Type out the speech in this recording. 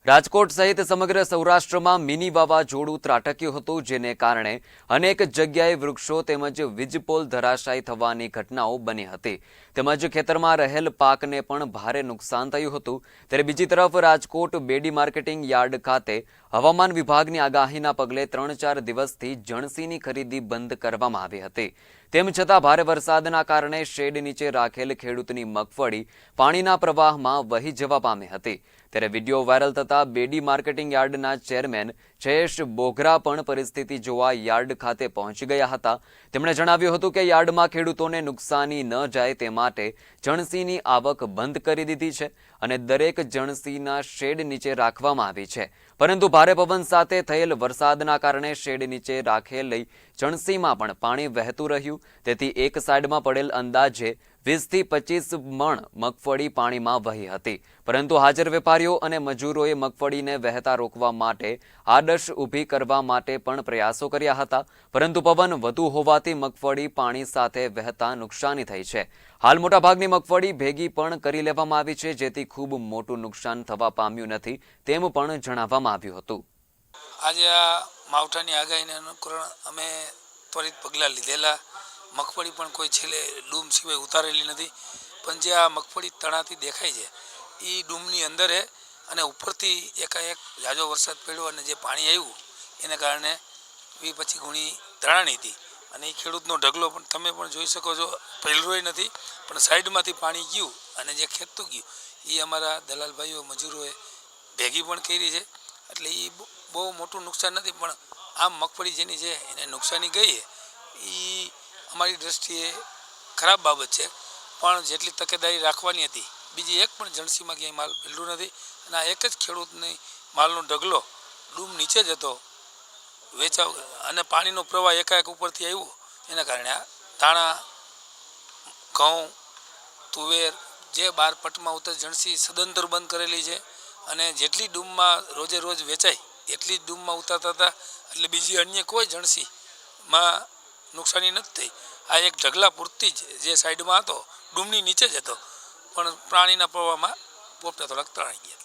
રાજકોટ સહિત સમગ્ર સૌરાષ્ટ્રમાં મિની વાવાઝોડું ત્રાટક્યું હતું, જેને કારણે અનેક જગ્યાએ વૃક્ષો તેમજ વીજપોલ ધરાશાયી થવાની ઘટનાઓ બની હતી તેમજ ખેતરમાં રહેલ પાકને પણ ભારે નુકસાન થયું હતું। ત્યારે બીજી તરફ રાજકોટ બેડી માર્કેટિંગ યાર્ડ ખાતે હવામાન વિભાગની આગાહીના પગલે 3-4 દિવસથી જણસીની ખરીદી બંધ કરવામાં આવી હતી। તેમ છતાં ભારે વરસાદના કારણે શેડ નીચે રાખેલ ખેડૂતની મગફળી પાણીના પ્રવાહમાં વહી જવા પામી હતી। ત્યારે વિડીયો વાયરલ થતા બેડી માર્કેટિંગ યાર્ડના ચેરમેન જયેશ બોગરા પણ પરિસ્થિતિ જોવા યાર્ડ ખાતે પહોંચી ગયા હતા। તેમણે જણાવ્યું હતું કે યાર્ડમાં ખેડૂતોને નુકસાની ન જાય તે માટે જણસીની આવક બંધ કરી દીધી છે અને દરેક જણસીના શેડ નીચે રાખવામાં આવી છે, પરંતુ ભારે પવન સાથે થયેલ વરસાદના કારણે શેડ નીચે રાખેલી જણસીમાં પણ પાણી વહેતું રહ્યું, તેથી એક સાઈડમાં પડેલ અંદાજે 20 થી 25 મણ મગફળી પાણીમાં વહી હતી, પરંતુ હાજર વેપારીઓ અને મજૂરોએ મગફળીને વહેતા રોકવા માટે આડશ ઊભી કરવા માટે પણ પ્રયાસો કર્યા હતા, પરંતુ પવન વધુ હોવાથી મગફળી પાણી સાથે વહેતા નુકસાની થઈ છે। હાલ મોટાભાગની મગફળી ભેગી પણ કરી લેવામાં આવી છે, જેથી ખૂબ મોટું નુકસાન થવા પામ્યું નથી તેમ પણ જણાવવામાં આવ્યું હતું। આજે આ માવઠાની આગાહીને અનુકરણ અમે ત્વરિત પગલાં લીધેલા। મગફળી પણ કોઈ છેલ્લે ડૂમ સિવાય ઉતારેલી નથી, પણ જે આ મગફળી તણાતી દેખાય છે એ ડૂમની અંદર અને ઉપરથી એકાએક ઝાઝો વરસાદ પડ્યો અને જે પાણી આવ્યું એને કારણે 20-25 ગુણી તણાણી હતી અને એ ખેડૂતનો ઢગલો પણ તમે પણ જોઈ શકો છો, પહેલરોય નથી પણ સાઈડમાંથી પાણી ગયું અને જે ખેંચતું ગયું એ અમારા દલાલભાઈઓ મજૂરોએ ભેગી પણ કરી છે, એટલે એ બહુ મોટું નુકસાન નથી, પણ આમ મગફળી જેની છે એને નુકસાની ગઈ એ અમારી દ્રષ્ટિએ ખરાબ બાબત છે, પણ જેટલી તકેદારી રાખવાની હતી બીજી એક પણ જણસીમાં ક્યાંય માલ પલળ્યો નથી અને આ એક જ ખેડૂતની માલનો ઢગલો ડૂમ નીચે જ હતો વેચાવ અને પાણીનો પ્રવાહ એકાએક ઉપરથી આવ્યો એના કારણે આ ધાણા, ઘઉં, તુવેર જે 12 પટમાં ઉતર જણસી સદંતર બંધ કરેલી છે અને જેટલી ડૂમમાં રોજે રોજ વેચાય એટલી જ ડૂમમાં ઉતારતા હતા, એટલે બીજી અન્ય કોઈ જણસીમાં નુકસાની નથી થઈ। આ એક ઢગલા પૂરતી જ જે સાઈડમાં હતો ડૂમની નીચે જ હતો, પણ પાણીના પ્રવાહમાં પોપટા થોડાક તણાઈ ગયા।